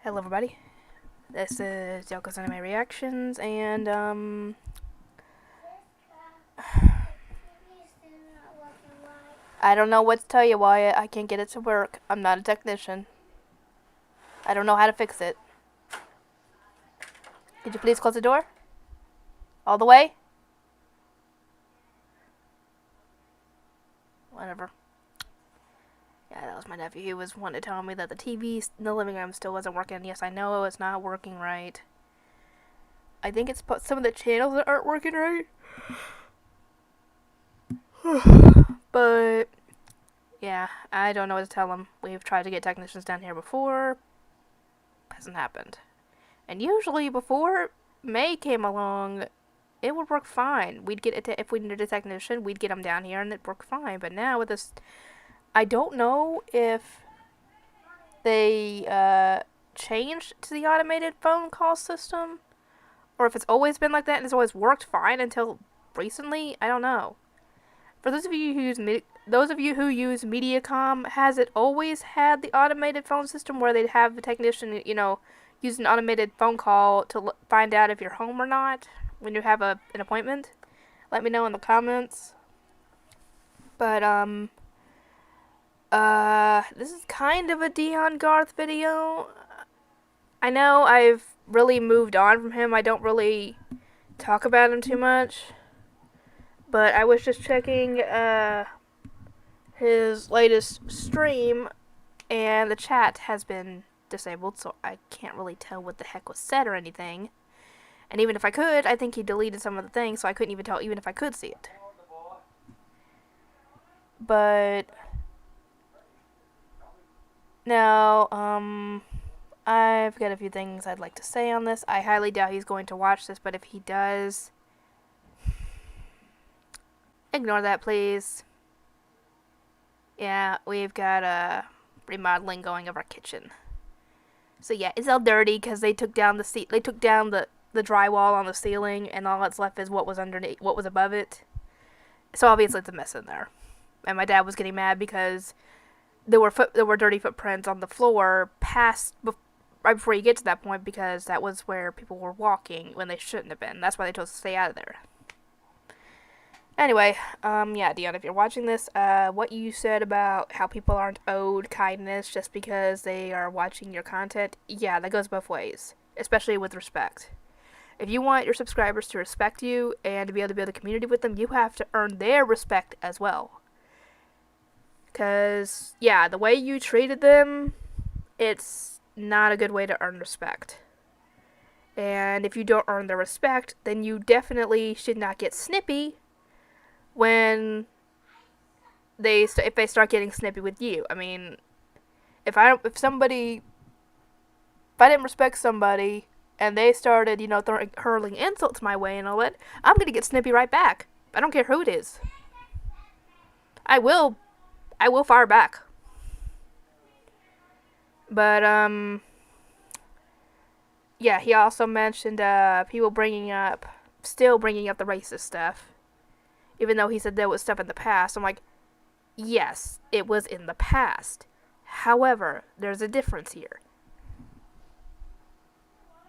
Hello everybody, this is Yoko's Anime Reactions, and I don't know what to tell you, Wyatt. I can't get it to work. I'm not a technician. I don't know how to fix it. Could you please close the door? All the way? Whatever. Yeah, that was my nephew. He was wanting to tell me that the TV in the living room still wasn't working. Yes, I know it's not working right. I think it's some of the channels that aren't working right. But yeah, I don't know what to tell him. We've tried to get technicians down here before. Hasn't happened. And usually before May came along, it would work fine. We'd get it if we needed a technician, we'd get them down here and it'd work fine. But now with this, I don't know if they changed to the automated phone call system, or if it's always been like that and it's always worked fine until recently. I don't know. For those of you who use Mediacom, has it always had the automated phone system where they'd have the technician, use an automated phone call to find out if you're home or not when you have an appointment? Let me know in the comments. But this is kind of a Deon Garth video. I know I've really moved on from him. I don't really talk about him too much. But I was just checking his latest stream, and the chat has been disabled, so I can't really tell what the heck was said or anything. And even if I could, I think he deleted some of the things, so I couldn't even tell even if I could see it. But now, I've got a few things I'd like to say on this. I highly doubt he's going to watch this, but if he does, ignore that, please. Yeah, we've got remodeling going of our kitchen. So yeah, it's all dirty because they took down the drywall on the ceiling, and all that's left is what was underneath, what was above it. So obviously it's a mess in there. And my dad was getting mad because there were dirty footprints on the floor right before you get to that point, because that was where people were walking when they shouldn't have been. That's why they told us to stay out of there. Anyway, yeah, Deon, if you're watching this, what you said about how people aren't owed kindness just because they are watching your content, yeah, that goes both ways, especially with respect. If you want your subscribers to respect you and to be able to build a community with them, you have to earn their respect as well. Because, yeah, the way you treated them, it's not a good way to earn respect. And if you don't earn their respect, then you definitely should not get snippy when if they start getting snippy with you. I mean, if I didn't respect somebody and they started, hurling insults my way and all that, I'm gonna get snippy right back. I don't care who it is. I will fire back. But yeah, he also mentioned people still bringing up the racist stuff. Even though he said there was stuff in the past, I'm like, yes, it was in the past. However, there's a difference here.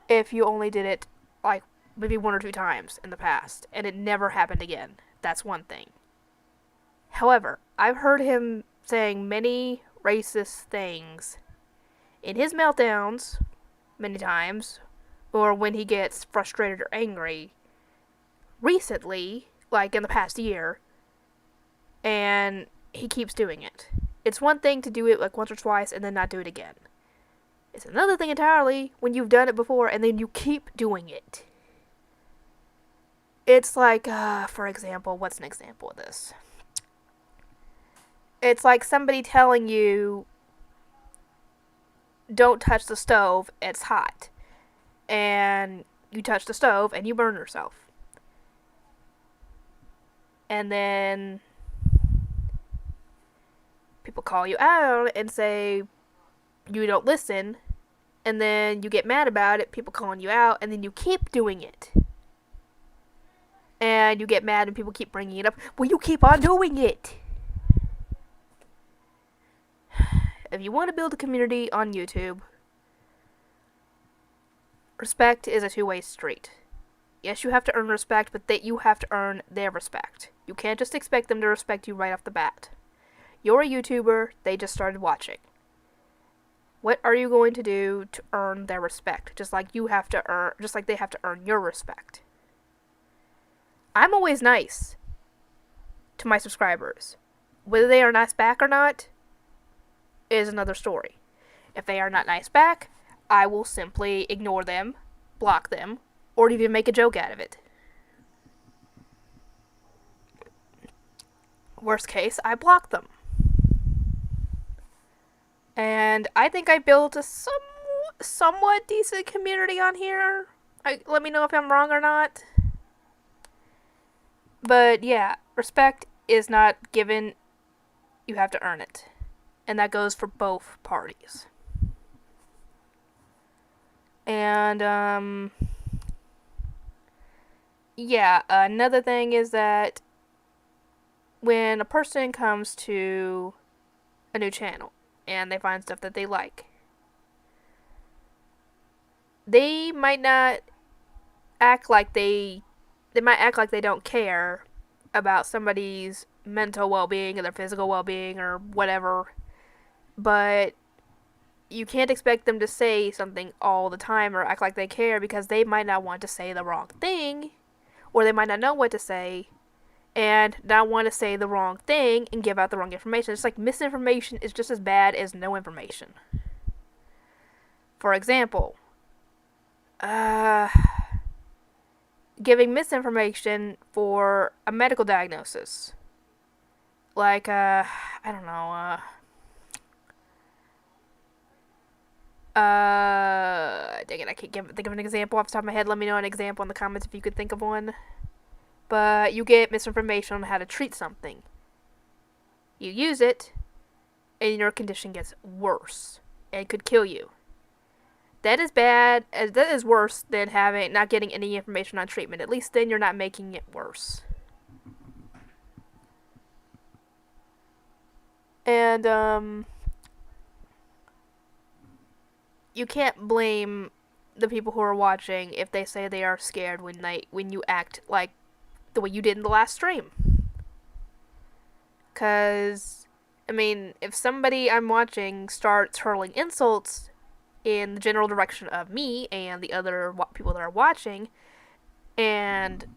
If you only did it, like, maybe 1 or 2 times in the past, and it never happened again, that's one thing. However, I've heard him saying many racist things in his meltdowns, many times, or when he gets frustrated or angry, recently, like in the past year, and he keeps doing it. It's one thing to do it like once or twice and then not do it again. It's another thing entirely when you've done it before and then you keep doing it. It's like, for example, what's an example of this? It's like somebody telling you, don't touch the stove, it's hot. And you touch the stove and you burn yourself. And then people call you out and say you don't listen, and then you get mad about it, people calling you out, and then you keep doing it. And you get mad and people keep bringing it up. Well, you keep on doing it. If you want to build a community on YouTube, respect is a two-way street. Yes, you have to earn respect, but that you have to earn their respect. You can't just expect them to respect you right off the bat. You're a YouTuber, they just started watching. What are you going to do to earn their respect? Just like they have to earn your respect. I'm always nice to my subscribers. Whether they are nice back or not is another story. If they are not nice back, I will simply ignore them, block them, or even make a joke out of it. Worst case, I block them. And I think I built a somewhat decent community on here. Let me know if I'm wrong or not. But yeah, respect is not given. You have to earn it. And that goes for both parties. And, yeah, another thing is that when a person comes to a new channel and they find stuff that they like, they might not act like they might act like they don't care about somebody's mental well-being or their physical well-being or whatever, but you can't expect them to say something all the time or act like they care, because they might not want to say the wrong thing, or they might not know what to say and not want to say the wrong thing and give out the wrong information. It's like misinformation is just as bad as no information. For example, giving misinformation for a medical diagnosis. Like, I don't know, dang it, I can't think of an example off the top of my head. Let me know an example in the comments if you could think of one. But you get misinformation on how to treat something. You use it, and your condition gets worse, and could kill you. That is bad. That is worse than not getting any information on treatment. At least then you're not making it worse. And you can't blame the people who are watching if they say they are scared when you act like the way you did in the last stream. 'Cause, I mean, if somebody I'm watching starts hurling insults in the general direction of me and the other people that are watching, and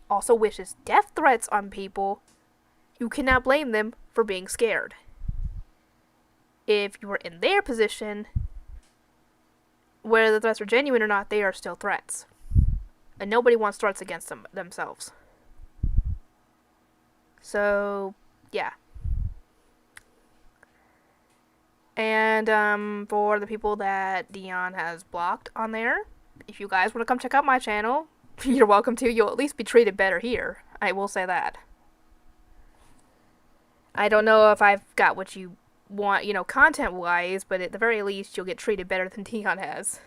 also wishes death threats on people, you cannot blame them for being scared. If you were in their position, whether the threats are genuine or not, they are still threats. And nobody wants threats against themselves. So, yeah. And, for the people that Deon has blocked on there, if you guys want to come check out my channel, you're welcome to. You'll at least be treated better here. I will say that. I don't know if I've got what you want, content-wise, but at the very least, you'll get treated better than Deon has.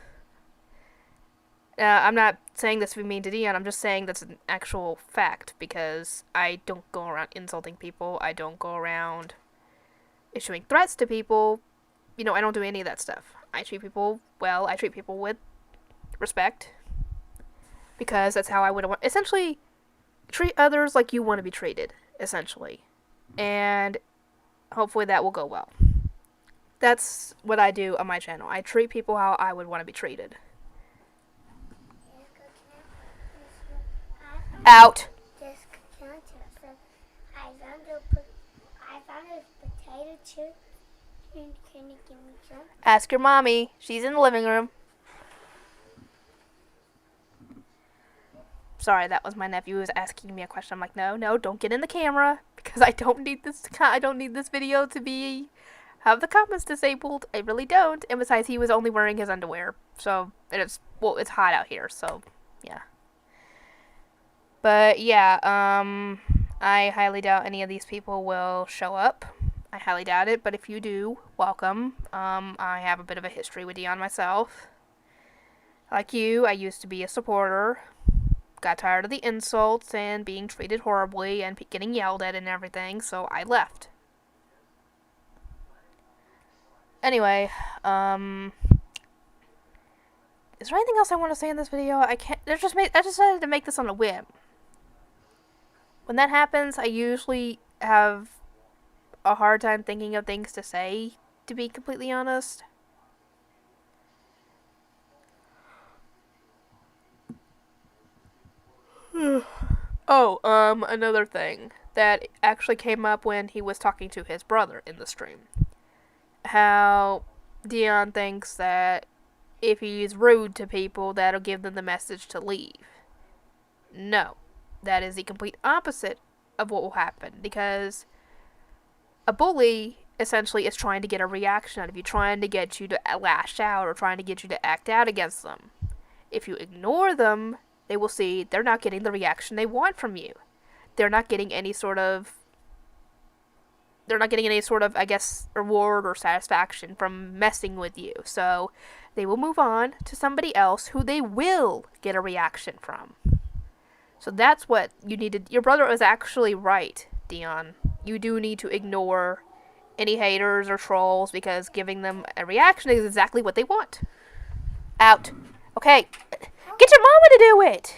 I'm not saying this to be mean to Deon, I'm just saying that's an actual fact, because I don't go around insulting people, I don't go around issuing threats to people, I don't do any of that stuff. I treat people well, I treat people with respect, because that's how I would essentially treat others like you want to be treated, essentially. And hopefully that will go well. That's what I do on my channel. I treat people how I would want to be treated. Out. I found a potato chip. Can you give me some? Ask your mommy. She's in the living room. Sorry, that was my nephew who was asking me a question. I'm like, no, don't get in the camera, because I don't need this video to have the comments disabled. I really don't. And besides, he was only wearing his underwear, so it's hot out here, so yeah. But yeah, I highly doubt any of these people will show up. I highly doubt it, but if you do, welcome. I have a bit of a history with Deon myself. Like you, I used to be a supporter. Got tired of the insults and being treated horribly and getting yelled at and everything, so I left. Anyway, Is there anything else I want to say in this video? I can't. I just decided to make this on a whim. When that happens, I usually have a hard time thinking of things to say, to be completely honest. Another thing that actually came up when he was talking to his brother in the stream. How Deon thinks that if he's rude to people, that'll give them the message to leave. No. That is the complete opposite of what will happen, because a bully essentially is trying to get a reaction out of you, trying to get you to lash out or trying to get you to act out against them. If you ignore them, they will see they're not getting the reaction they want from you. They're not getting any sort of, I guess, reward or satisfaction from messing with you. So they will move on to somebody else who they will get a reaction from. So that's what you needed. Your brother was actually right, Deon. You do need to ignore any haters or trolls, because giving them a reaction is exactly what they want. Out. Okay. Get your mama to do it.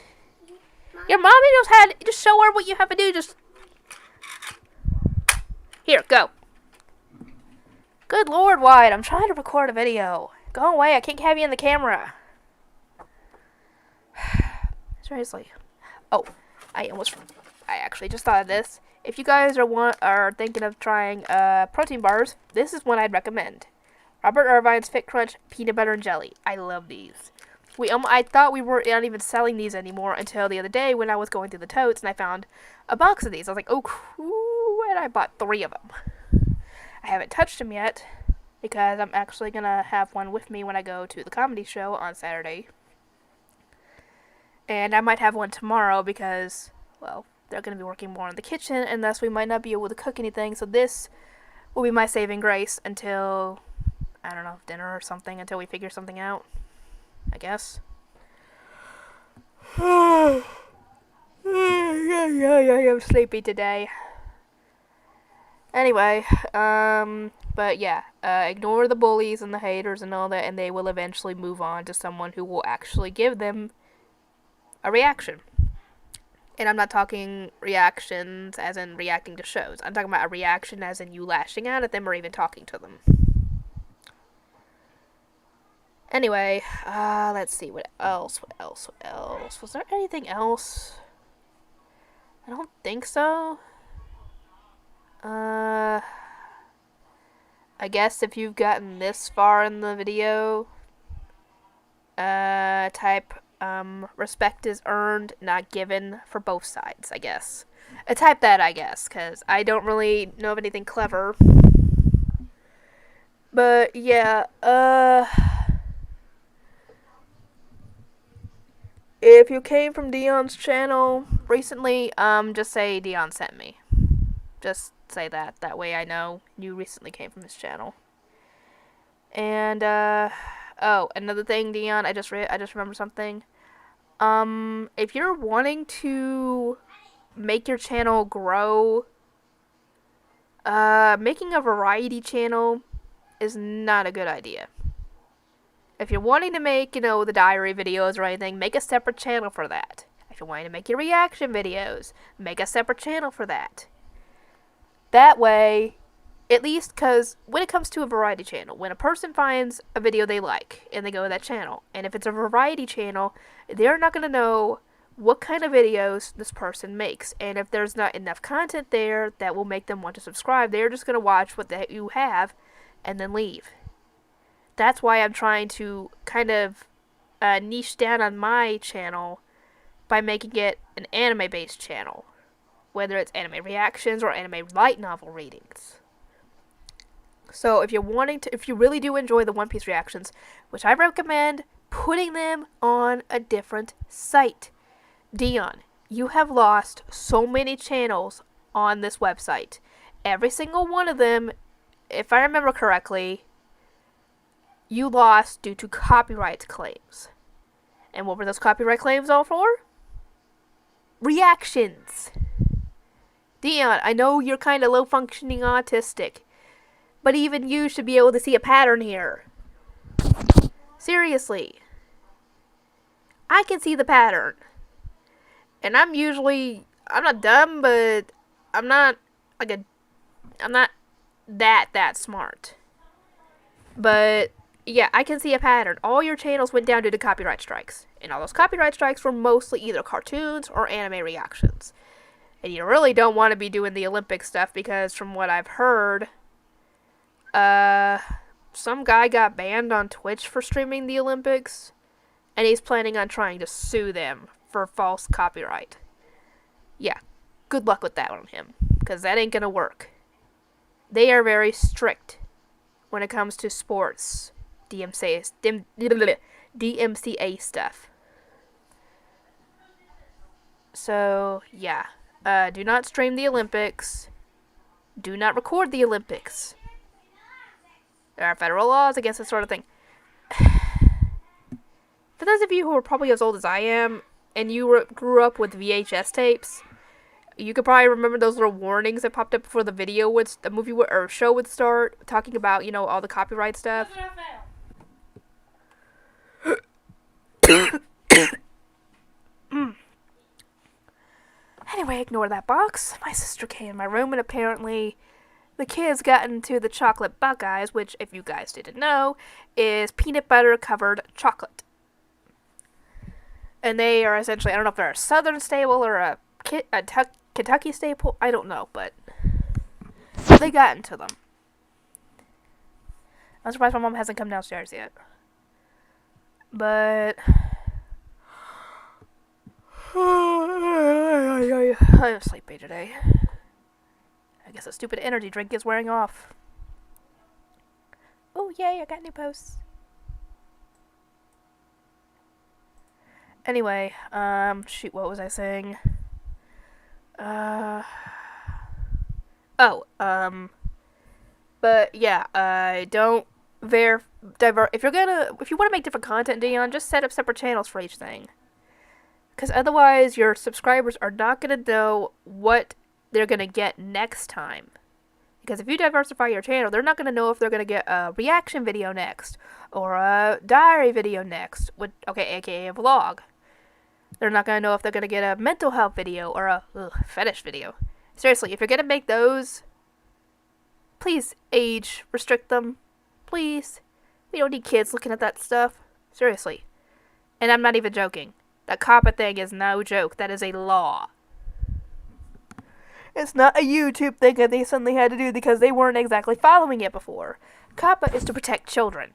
Your mommy knows how to just show her what you have to do. Just here, go. Good Lord, Wyatt. I'm trying to record a video. Go away. I can't have you in the camera. Seriously. Oh, I actually just thought of this. If you guys are thinking of trying protein bars, this is one I'd recommend. Robert Irvine's Fit Crunch Peanut Butter and Jelly. I love these. I thought we were not even selling these anymore until the other day when I was going through the totes and I found a box of these. I was like, oh, cool, and I bought 3 of them. I haven't touched them yet because I'm actually going to have one with me when I go to the comedy show on Saturday. And I might have one tomorrow because, well, they're going to be working more in the kitchen, and thus we might not be able to cook anything. So this will be my saving grace until, I don't know, dinner or something, until we figure something out, I guess. I'm sleepy today. Anyway, but yeah, ignore the bullies and the haters and all that, and they will eventually move on to someone who will actually give them a reaction. And I'm not talking reactions as in reacting to shows. I'm talking about a reaction as in you lashing out at them or even talking to them. Anyway, let's see, what else? Was there anything else? I don't think so. I guess if you've gotten this far in the video, type respect is earned, not given for both sides, I guess. Type that, I guess, because I don't really know of anything clever. But, yeah, if you came from Deon's channel recently, just say Deon sent me. Just say that. That way I know you recently came from his channel. And, oh, another thing, Deon, I just remembered something. If you're wanting to make your channel grow, making a variety channel is not a good idea. If you're wanting to make, the diary videos or anything, make a separate channel for that. If you're wanting to make your reaction videos, make a separate channel for that. That way, at least, because when it comes to a variety channel, when a person finds a video they like and they go to that channel, and if it's a variety channel, they're not going to know what kind of videos this person makes. And if there's not enough content there that will make them want to subscribe, they're just going to watch what you have and then leave. That's why I'm trying to kind of niche down on my channel by making it an anime-based channel, whether it's anime reactions or anime light novel readings. So if you really do enjoy the One Piece reactions, which I recommend putting them on a different site. Deon, you have lost so many channels on this website. Every single one of them, if I remember correctly, you lost due to copyright claims. And what were those copyright claims all for? Reactions. Deon, I know you're kind of low-functioning autistic, but even you should be able to see a pattern here. Seriously. I can see the pattern. And I'm not dumb, but I'm not like a, I'm not that smart. But yeah, I can see a pattern. All your channels went down due to copyright strikes. And all those copyright strikes were mostly either cartoons or anime reactions. And you really don't want to be doing the Olympic stuff because from what I've heard, some guy got banned on Twitch for streaming the Olympics. And he's planning on trying to sue them for false copyright. Yeah, good luck with that on him. Because that ain't gonna work. They are very strict when it comes to sports DMCA stuff. So, yeah. Do not stream the Olympics. Do not record the Olympics. There are federal laws against this sort of thing. For those of you who are probably as old as I am, and you grew up with VHS tapes, you could probably remember those little warnings that popped up before the movie or show would start, talking about, all the copyright stuff. Anyway, ignore that box. My sister came in my room, and apparently the kids got into the chocolate Buckeyes, which, if you guys didn't know, is peanut butter covered chocolate. And they are essentially, I don't know if they're a Southern staple or a Kentucky staple. I don't know, but they got into them. I'm surprised my mom hasn't come downstairs yet. But I have sleepy today. I guess a stupid energy drink is wearing off. Oh yay, I got new posts. Anyway, shoot, what was I saying? But yeah, don't if you want to make different content, Deon, just set up separate channels for each thing. Because otherwise, your subscribers are not going to know what they're going to get next time. Because if you diversify your channel, they're not going to know if they're going to get a reaction video next, or a diary video next, aka a vlog. They're not going to know if they're going to get a mental health video or a fetish video. Seriously, if you're going to make those, please age restrict them. Please. We don't need kids looking at that stuff. Seriously. And I'm not even joking. That COPPA thing is no joke. That is a law. It's not a YouTube thing that they suddenly had to do because they weren't exactly following it before. COPPA is to protect children.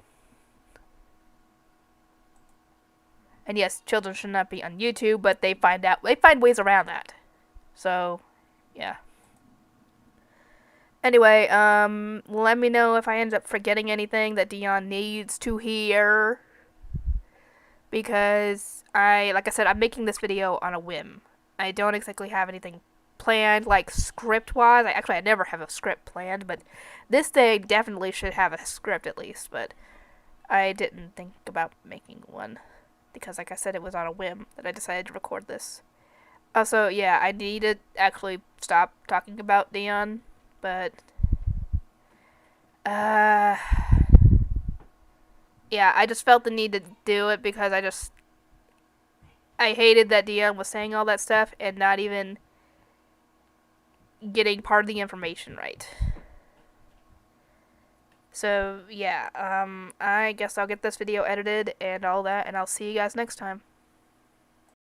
And yes, children should not be on YouTube, but they find ways around that. So, yeah. Anyway, let me know if I end up forgetting anything that Deon needs to hear. Because like I said, I'm making this video on a whim. I don't exactly have anything planned, like script-wise. I never have a script planned, but this thing definitely should have a script at least, but I didn't think about making one. Because, like I said, it was on a whim that I decided to record this. Also, yeah, I need to actually stop talking about Deon, but yeah, I just felt the need to do it because I hated that Deon was saying all that stuff and not even getting part of the information right. So, yeah, I guess I'll get this video edited and all that, and I'll see you guys next time.